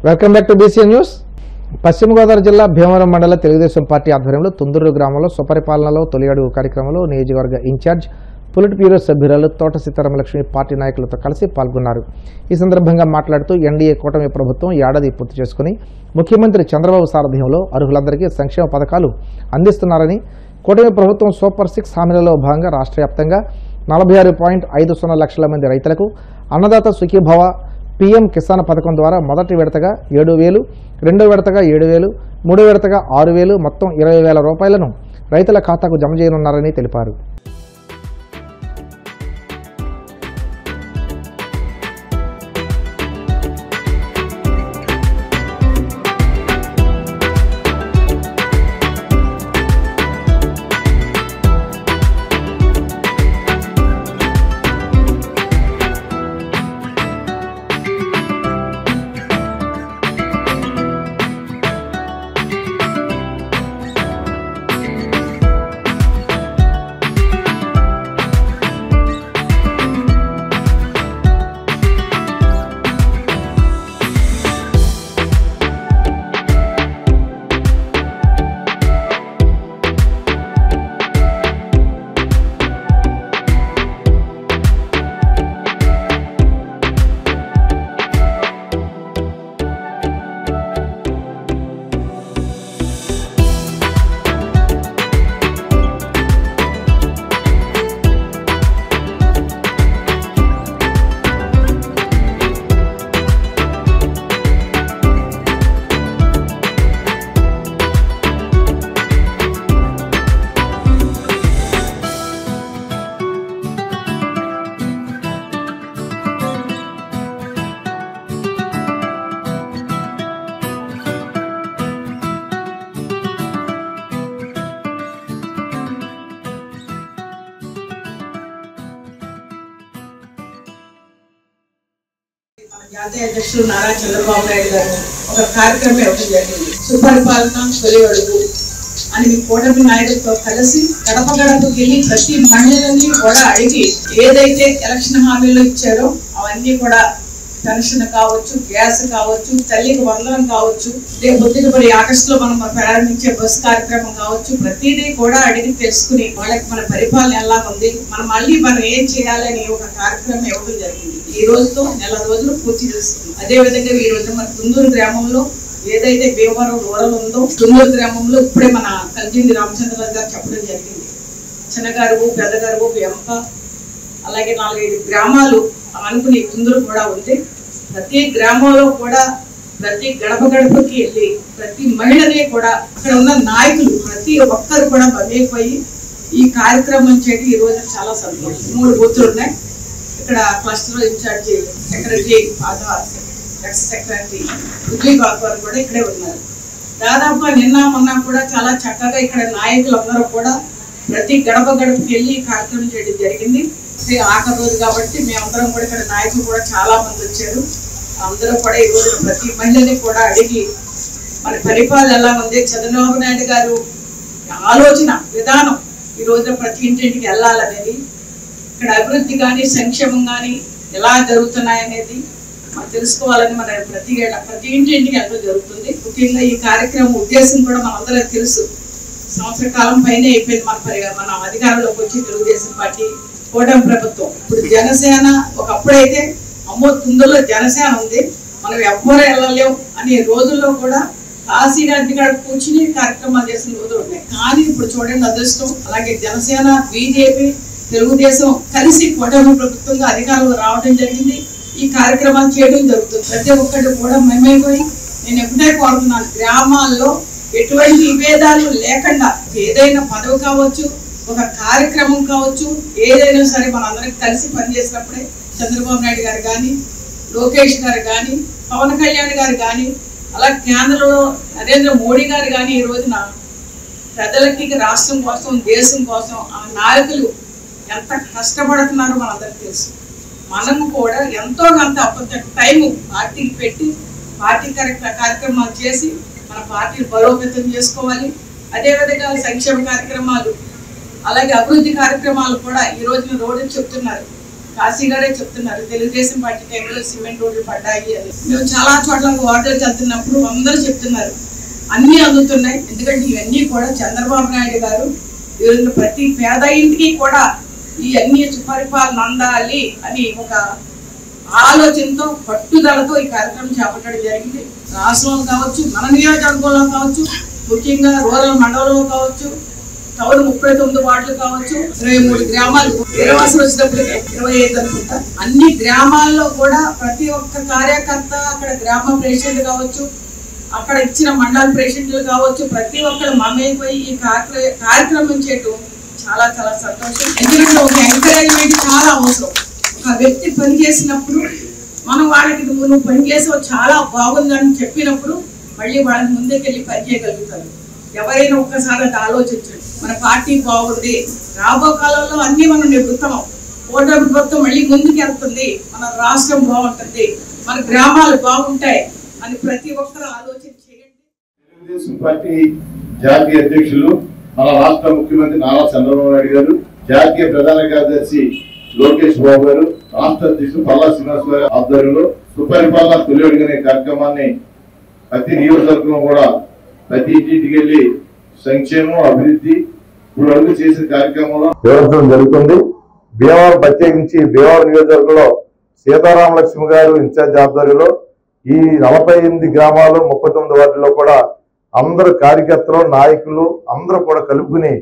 Welcome back to BC news. పశ్చిమ గోదావరి జిల్లా భీమవరం మండల తెలుగుదేశం పార్టీ ఆధ్వర్యంలో తుందూరు గ్రామంలో సుపరిపాలనలో తొలి అడుగు కార్యక్రమంలో నియోజకవర్గ ఇన్ఛార్జ్ పొలిట్ బ్యూరో సభ్యురాలు తోట సీతారామలక్ష్మి పార్టీ నాయకులతో కలిసి పాల్గొన్నారు. ఈ సందర్భంగా మాట్లాడుతూ ఎన్డీఏ కూటమి ప్రభుత్వం ఏడాది పూర్తి చేసుకుని ముఖ్యమంత్రి చంద్రబాబు సారథ్యంలో అర్హులందరికీ సంక్షేమ పథకాలు అందిస్తున్నారని, కూటమి ప్రభుత్వం సూపర్ 6 హామీలలో భాగంగా రాష్ట్ర వ్యాప్తంగా 46.50 లక్షల మంది రైతులకు అన్నదాత సుఖీభవ పీఎం కిసాన్ పథకం ద్వారా మొదటి విడతగా 7,000, రెండో విడతగా 7,000, మూడో విడతగా 6,000 మొత్తం 20,000 రూపాయలను రైతుల ఖాతాకు జమ చేయనున్నారని తెలిపారు. జాతీయ అధ్యక్షులు నారా చంద్రబాబు నాయుడు గారు ఒక కార్యక్రమం ఇవ్వడం జరిగింది. సుపరిపాలన తొలి అడుగు అని మీ కూటమి నాయకులతో కలిసి గడప గడపకి వెళ్ళి ప్రతి మహిళలని కూడా అడిగి ఏదైతే ఎలక్షన్ హామీలు ఇచ్చారో అవన్నీ కూడా పెన్షన్ కావచ్చు, గ్యాస్ కావచ్చు, తల్లికి వందనం కావచ్చు, బుద్ధికి ఆగస్టులో మనం ప్రారంభించే బస్సు కార్యక్రమం కావచ్చు, ప్రతిదీ కూడా అడిగి తెలుసుకుని వాళ్ళకి మన పరిపాలన ఎలా ఉంది, మనం ఏం చేయాలని ఒక కార్యక్రమం ఇవ్వడం జరిగింది. ఈ రోజుతో నెల రోజులు పూర్తి చేస్తుంది. అదే విధంగా ఈ రోజు మన తుందూరు గ్రామంలో ఏదైతే భీమవరం రూరల్ ఉందో తుందూరు గ్రామంలో ఇప్పుడే మన కలిజింది రామచంద్రరావు గారు చెప్పడం జరిగింది. చిన్నగారువు, పెద్దగారువు, వెంప అలాగే 4-5 గ్రామాలు అనుకుని తుందూరు కూడా ఉంది. ప్రతి గ్రామంలో కూడా ప్రతి గడప గడపకి వెళ్ళి ప్రతి మహిళని కూడా అక్కడ ఉన్న నాయకులు ప్రతి ఒక్కరు కూడా మమేకమయ్యి ఈ కార్యక్రమం చేయడం ఈ రోజు చాలా సంతోషం. 3 బూతులు ఉన్నాయి. ఇక్కడ cluster incharge secretary ex secretary ఉద్యోగాలు కూడా ఇక్కడే ఉన్నారు. దాదాపుగా నిన్న మొన్న కూడా చాలా చక్కగా ఇక్కడ నాయకులందరూ కూడా ప్రతి గడప గడపకి వెళ్ళి ఈ కార్యక్రమం చేయడం జరిగింది. ఆఖరి రోజు కాబట్టి మేమందరం కూడా ఇక్కడ నాయకులు కూడా చాలా మంది వచ్చారు. అందరూ కూడా ఈ రోజు ప్రతి మహిళని కూడా అడిగి మన పరిపాలన ఎలా ఉంది, చంద్రబాబు నాయుడు గారు ఆలోచన విధానం ఈ రోజున ప్రతి ఇంటింటికి వెళ్ళాలనేది, ఇక్కడ అభివృద్ధి కానీ సంక్షేమం కానీ ఎలా జరుగుతున్నాయనేది మనం తెలుసుకోవాలని మన ప్రతి ఇంటింటికి వెళ్ళడం జరుగుతుంది. ముఖ్యంగా ఈ కార్యక్రమం ఉద్దేశం కూడా మనందరం తెలుసు. సంవత్సర కాలం పైన అయిపోయింది మన అధికారంలోకి వచ్చి తెలుగుదేశం పార్టీ కూటమి ప్రభుత్వం. ఇప్పుడు జనసేన ఒకప్పుడైతే అమ్మో తుందూరులో జనసేన ఉంది, మనం ఎవ్వరూ వెళ్ళలేవు అనే రోజుల్లో కూడా కాశీగారి కాడ కూర్చుని కార్యక్రమాలు చేసిన రోజులు ఉన్నాయి. కానీ ఇప్పుడు చూడండి అదృష్టం, అలాగే జనసేన, బీజేపీ, తెలుగుదేశం కలిసి కూటమి ప్రభుత్వంగా అధికారంలో రావడం జరిగింది. ఈ కార్యక్రమాలు చేయడం జరుగుతుంది. ప్రతి ఒక్కటి కూడా మేమైపోయి నేను ఎప్పుడే కోరుతున్నాను, గ్రామాల్లో ఎటువంటి విభేదాలు లేకుండా ఏదైనా పదవి కావచ్చు, ఒక కార్యక్రమం కావచ్చు, ఏదైనా సరే మనందరం కలిసి పనిచేసినప్పుడే చంద్రబాబు నాయుడు గారు కానీ, లోకేష్ గారు కానీ, పవన్ కళ్యాణ్ గారు కానీ, అలా కేంద్రంలో నరేంద్ర మోడీ గారు కానీ ఈ రోజున ప్రజలకి రాష్ట్రం కోసం, దేశం కోసం ఆ నాయకులు ఎంత కష్టపడుతున్నారో మనందరికీ తెలుసు. మనము కూడా ఎంతో కొంత టైం పార్టీకి పెట్టి పార్టీ కార్యక్రమాలు చేసి మన పార్టీని బలోపేతం చేసుకోవాలి. అదేవిధంగా సంక్షేమ కార్యక్రమాలు అలాగే అభివృద్ధి కార్యక్రమాలు కూడా ఈ రోజున రోడ్డు చెప్తున్నారు. కాశీ గారే చెప్తున్నారు తెలుగుదేశం పార్టీ టైంలో సిమెంట్ రోడ్లు పడ్డాయి అని. మేము చాలా చోట్ల వార్డులకు వెళ్తున్నప్పుడు అందరూ చెప్తున్నారు అన్నీ అందుతున్నాయి. ఎందుకంటే ఇవన్నీ కూడా చంద్రబాబు నాయుడు గారు ఈరోజు ప్రతి పేద ఇంటికి కూడా ఈ అన్ని సుపరిపాలన అందాలి అని ఒక ఆలోచనతో పట్టుదలతో ఈ కార్యక్రమం చేపట్టడం జరిగింది. రాష్ట్రంలో కావచ్చు, మన నియోజకవర్గంలో కావచ్చు, ముఖ్యంగా రూరల్ మండలంలో కావచ్చు, టౌన్ 39 వార్డులు కావచ్చు, 23 గ్రామాలు ఇరవాసం వచ్చినప్పటికే 25 అనుకుంటా. అన్ని గ్రామాల్లో కూడా ప్రతి ఒక్క కార్యకర్త అక్కడ గ్రామ ప్రెసిడెంట్ కావచ్చు, అక్కడ ఇచ్చిన మండల ప్రెసిడెంట్లు కావచ్చు, ప్రతి ఒక్కరు మమేకమై ఈ కార్యక్రమం చేయటం చాలా చాలా సంతోషం. ఎందుకంటే ఒక ఎంకరేజ్మెంట్ చాలా అవసరం. ఒక వ్యక్తి పనిచేసినప్పుడు మనం వాళ్ళకి నువ్వు పనిచేసావు చాలా బాగుందని చెప్పినప్పుడు మళ్ళీ వాళ్ళని ముందుకెళ్ళి పనిచేయగలుగుతారు. ఎవరైనా ఒక్కసారి అది ఆలోచించండి, మన పార్టీ బాగుంది, రాబో కాలంలో అన్ని మనం నివృత్తం, ఓటర్ ప్రభుత్వం మళ్ళీ ముందుకు వెళ్తుంది, మన రాష్ట్రం బాగుంటుంది, మన గ్రామాలు బాగుంటాయి అని ప్రతి ఒక్కరు ఆలోచన చేయండి. తెలుగుదేశం పార్టీ జాతీయ అధ్యక్షులు మన రాష్ట్ర ముఖ్యమంత్రి నారా చంద్రబాబు నాయుడు గారు, జాతీయ ప్రధాన కార్యదర్శి లోకేష్ బాబు గారు, రాష్ట్ర అధ్యక్షులు పల్లా శ్రీనివాస్ గారి ఆధ్వర్యంలో సుపరిపాలన తొలి అడుగు అనే కార్యక్రమాన్ని ప్రతి నియోజకవర్గంలో కూడా ప్రతి ఇంటికి వెళ్లి సంక్షేమం అభివృద్ధి ఇప్పుడు అడుగు చేసిన కార్యక్రమంలో వివరించడం జరుగుతుంది. భీమవరం ప్రత్యేకించి భీమవరం నియోజకవర్గంలో సీతారామ లక్ష్మి గారు ఇన్ఛార్జ్ ఆధ్వర్యంలో ఈ 48 గ్రామాలు 39 వార్డుల్లో కూడా అందరు కార్యకర్తలు నాయకులు అందరూ కూడా కలుపుకుని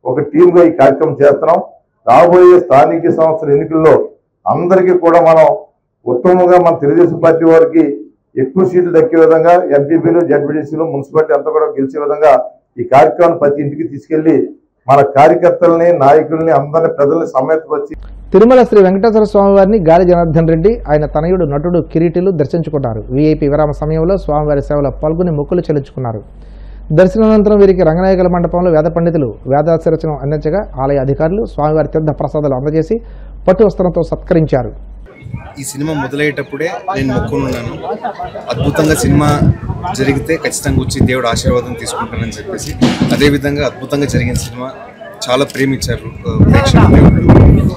ఒక టీంగా ఈ కార్యక్రమం చేస్తున్నాం. రాబోయే స్థానిక సంస్థల ఎన్నికల్లో అందరికీ కూడా మనం ఉత్తమంగా మన తెలుగుదేశం పార్టీ వారికి ఎక్కువ సీట్లు దక్కే విధంగా ఎంపీపీలు, జడ్పీటీసీలు, మున్సిపాలిటీ అంతా కూడా గెలిచే విధంగా ఈ కార్యక్రమాన్ని ప్రతి ఇంటికి తీసుకెళ్లి మన కార్యకర్తలని, నాయకుల్ని, అందరిని, ప్రజల్ని సమేతపరిచి తిరుమల శ్రీ వెంకటేశ్వర స్వామి వారిని గాలి జనార్దన్ రెడ్డి, ఆయన తనయుడు నటుడు కిరీటిలు దర్శించుకున్నారు. వీఐపీ విరామ సమయంలో స్వామివారి సేవలో పాల్గొని మొక్కులు చెల్లించుకున్నారు. దర్శనానంతరం వీరికి రంగనాయకుల మండపంలో వేద పండితులు వేదాశీర్వచనం అందించగా ఆలయ అధికారులు స్వామివారి తీర్థ ప్రసాదాలు అందజేసి పట్టు వస్త్రంతో సత్కరించారు. ఈ సినిమా మొదలయ్యేటప్పుడే నేను మొక్కున్నాను, అద్భుతంగా సినిమా జరిగితే ఖచ్చితంగా వచ్చి దేవుడు ఆశీర్వాదం తీసుకుంటానని చెప్పేసి. అదేవిధంగా అద్భుతంగా జరిగిన సినిమా చాలా ప్రేమించారు ప్రేక్షకులు.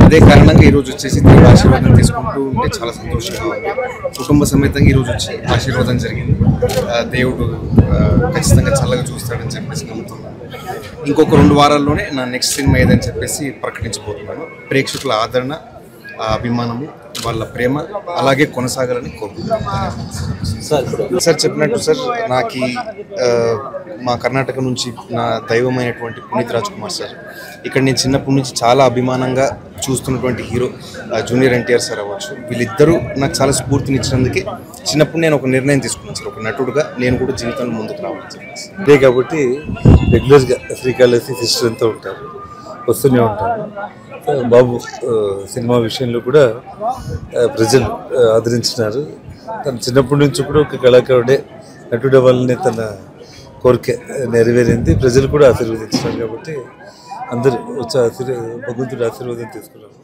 అదే కారణంగా ఈరోజు వచ్చేసి దేవుడు ఆశీర్వాదం తీసుకుంటూ ఉంటే చాలా సంతోషంగా ఉంది. కుటుంబ సమేతంగా ఈరోజు వచ్చి ఆశీర్వాదం జరిగింది. దేవుడు ఖచ్చితంగా చల్లగా చూస్తాడని చెప్పేసి నమ్ముతున్నాను. ఇంకొక 2 వారాల్లోనే నా నెక్స్ట్ సినిమా ఏదని చెప్పేసి ప్రకటించబోతున్నాను. ప్రేక్షకుల ఆదరణ, అభిమానము, వాళ్ళ ప్రేమ అలాగే కొనసాగాలని కోరుకుంటున్నాను. సార్ చెప్పినట్టు సార్, నాకు మా కర్ణాటక నుంచి నా దైవమైనటువంటి పునీత్ రాజ్ కుమార్ సార్, ఇక్కడ నేను చిన్నప్పటి నుంచి చాలా అభిమానంగా చూస్తున్నటువంటి హీరో జూనియర్ ఎన్టీఆర్ సార్ అవ్వచ్చు, వీళ్ళిద్దరూ నాకు చాలా స్ఫూర్తినిచ్చినందుకే చిన్నప్పుడు నేను ఒక నిర్ణయం తీసుకున్నాను సార్, ఒక నటుడుగా నేను కూడా జీవితంలో ముందుకు రావాలని చెప్పేసి. అదే కాబట్టి రెగ్యులర్గా శ్రీకాళహస్తి సిస్టర్ అంతా ఉంటారు, వస్తూనే ఉంటారు. బాబు సినిమా విషయంలో కూడా ప్రజలు ఆదరించినారు. తను చిన్నప్పటి నుంచి కూడా ఒక కళాకారుడే, నటుడు అవ్వాలని తన కోరిక నెరవేరింది. ప్రజలు కూడా ఆశీర్వదించినారు. కాబట్టి అందరూ వచ్చి భగవంతుడి ఆశీర్వాదం తీసుకున్నారు.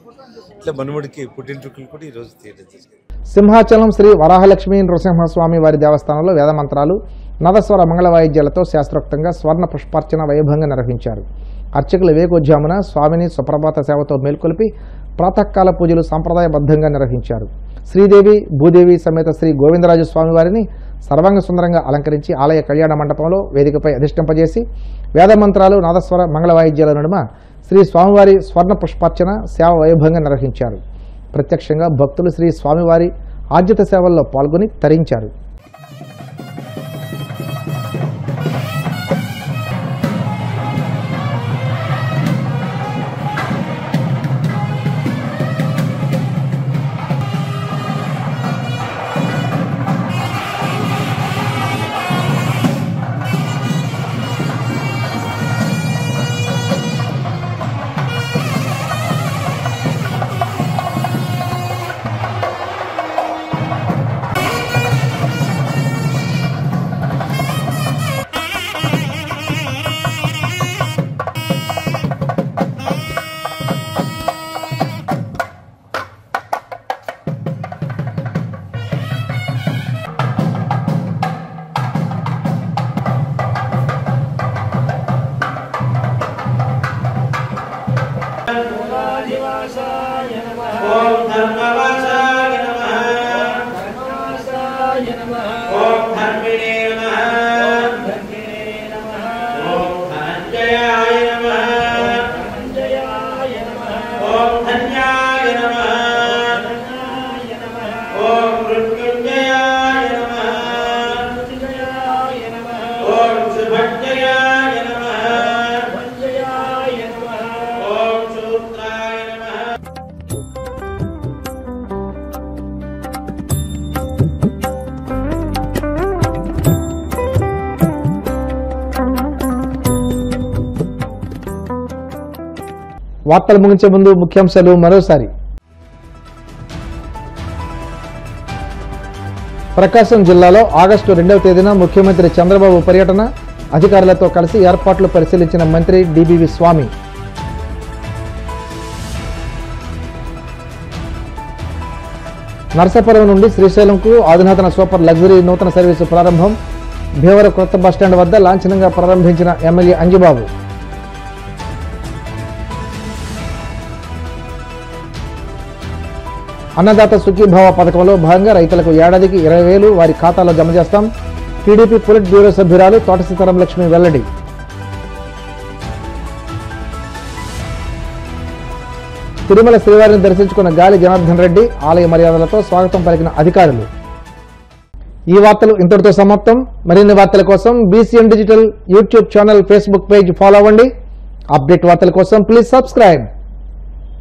ఇట్లా మనముడికి పుట్టింటికలు కూడా ఈరోజు తీయడం జరిగింది. సింహాచలం శ్రీ వరాహలక్ష్మీ నృసింహస్వామి వారి దేవస్థానంలో వేదమంత్రాలు, నదస్వర మంగళ వాయిద్యాలతో శాస్త్రోక్తంగా స్వర్ణ పుష్పార్చన వైభవంగా నిర్వహించారు. అర్చకులు వేకోజ్జామున స్వామిని సుప్రభాత సేవతో మేల్కొల్పి ప్రాతకాల పూజలు సంప్రదాయబద్ధంగా నిర్వహించారు. శ్రీదేవి, భూదేవి సమేత శ్రీ గోవిందరాజు స్వామివారిని సర్వాంగ సుందరంగా అలంకరించి ఆలయ కళ్యాణ మండపంలో వేదికపై అధిష్టింపజేసి వేదమంత్రాలు, నాదస్వర మంగళ వాయిద్యాల నడుమ శ్రీ స్వామివారి స్వర్ణ పుష్పార్చన సేవ వైభవంగా నిర్వహించారు. ప్రత్యక్షంగా భక్తులు శ్రీ స్వామివారి ఆర్జిత సేవల్లో పాల్గొని తరించారు. వార్తలు ముగించే ముందు ముఖ్యాంశాలు మరోసారి. ప్రకాశం జిల్లాలో ఆగస్టు 2వ తేదీన ముఖ్యమంత్రి చంద్రబాబు పర్యటన, అధికారులతో కలిసి ఏర్పాట్లు పరిశీలించిన మంత్రి డిబివి స్వామి. నర్సాపురం నుండి శ్రీశైలంకు ఆధునాతన సూపర్ లగ్జరీ నూతన సర్వీసు ప్రారంభం. భీమవరం కొత్త బస్టాండ్ వద్ద లాంఛనంగా ప్రారంభించిన ఎమ్మెల్యే అంజిబాబు. అన్నదాత సుఖీభావ పథకంలో భాగంగా రైతులకు ఏడాదికి 20,000 వారి ఖాతాలో జమ చేస్తాం. టీడీపీ పొలిట్ బ్యూరో సభ్యురాలు తోట సీతారాం లక్ష్మి వెల్లడి. తిరుమల శ్రీవారిని దర్శించుకున్న గాలి జనార్దన్ రెడ్డి ఆలయ మర్యాదలతో స్వాగతం పలికిన అధికారులు. ఈ వార్తలు ఇంతటితో సమాప్తం. మరిన్ని వార్తల కోసం BCN digital YouTube channel, Facebook page follow అవ్వండి. అప్డేట్ వార్తల కోసం ప్లీజ్ సబ్స్క్రైబ్.